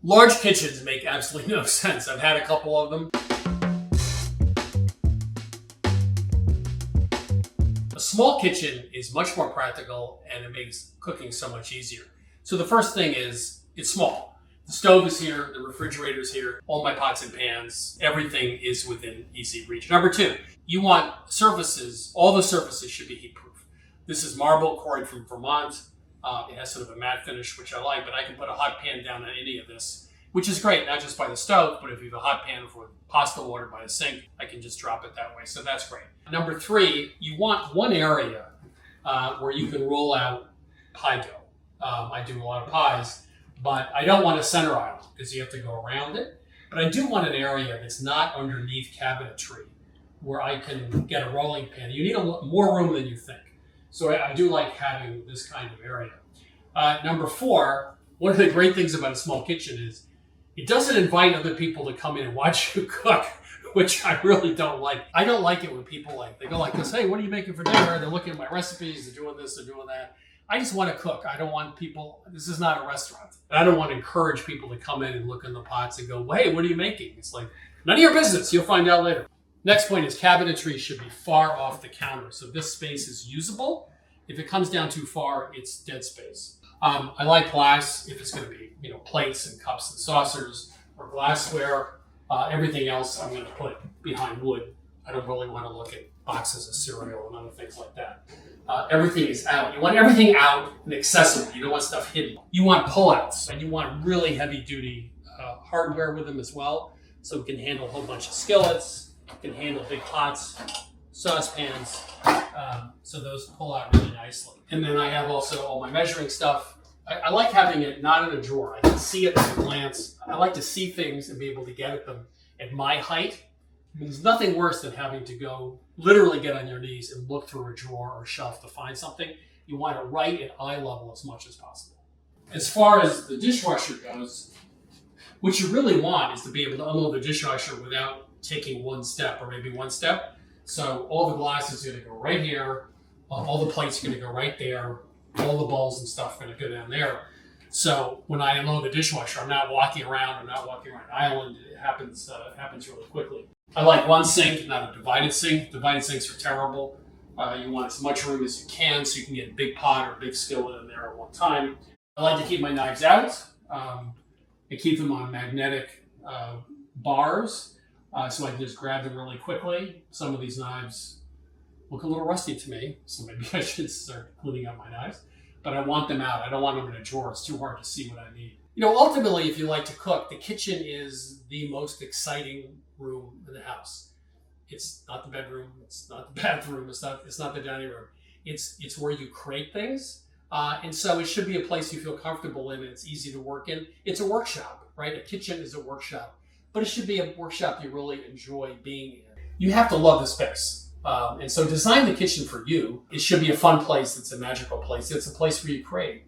Large kitchens make absolutely no sense. I've had a couple of them. A small kitchen is much more practical and it makes cooking so much easier. So the first thing is it's small. The stove is here, the refrigerator's here, all my pots and pans, everything is within easy reach. Number two, you want surfaces, all the surfaces should be heat proof. This is marble quarried from Vermont. It has sort of a matte finish, which I like, but I can put a hot pan down on any of this, which is great, not just by the stove, but if you have a hot pan for pasta water by the sink, I can just drop it that way. So that's great. Number three, you want one area where you can roll out pie dough. I do a lot of pies, but I don't want a center aisle because you have to go around it. But I do want an area that's not underneath cabinetry where I can get a rolling pin. You need more room than you think. So I do like having this kind of area. Number four, one of the great things about a small kitchen is it doesn't invite other people to come in and watch you cook, which I really don't like. I don't like it when people they go like this, hey, what are you making for dinner? They're looking at my recipes, they're doing this, they're doing that. I just want to cook. I don't want people, this is not a restaurant. I don't want to encourage people to come in and look in the pots and go, hey, what are you making? It's like, none of your business. You'll find out later. Next point is cabinetry should be far off the counter. So this space is usable. If it comes down too far, it's dead space. I like glass if it's going to be, plates and cups and saucers or glassware. Everything else I'm going to put behind wood. I don't really want to look at boxes of cereal and other things like that. Everything is out. You want everything out and accessible. You don't want stuff hidden. You want pullouts, and you want really heavy-duty hardware with them as well, so it can handle a whole bunch of skillets, it can handle big pots, saucepans, so those pull out really nicely. And then I have also all my measuring stuff. I like having it not in a drawer. I can see it at a glance. I like to see things and be able to get at them at my height. There's nothing worse than having to literally get on your knees and look through a drawer or shelf to find something. You want it right at eye level as much as possible. As far as the dishwasher goes, what you really want is to be able to unload the dishwasher without taking one step or maybe one step. So all the glass is going to go right here. All the plates are going to go right there. All the bowls and stuff are going to go down there. So when I unload the dishwasher, I'm not walking around. I'm not walking around an island. It happens really quickly. I like one sink, not a divided sink. Divided sinks are terrible. You want as much room as you can so you can get a big pot or a big skillet in there at one time. I like to keep my knives out. I keep them on magnetic bars so I can just grab them really quickly. Some of these knives look a little rusty to me, so maybe I should start cleaning up my knives. But I want them out. I don't want them in a drawer. It's too hard to see what I need. Ultimately, if you like to cook, the kitchen is the most exciting room in the house. It's not the bedroom. It's not the bathroom. It's not the dining room. It's where you create things. And so it should be a place you feel comfortable in and it's easy to work in. It's a workshop, right? A kitchen is a workshop. But it should be a workshop you really enjoy being in. You have to love the space. And so design the kitchen for you. It should be a fun place. It's a magical place. It's a place where you create.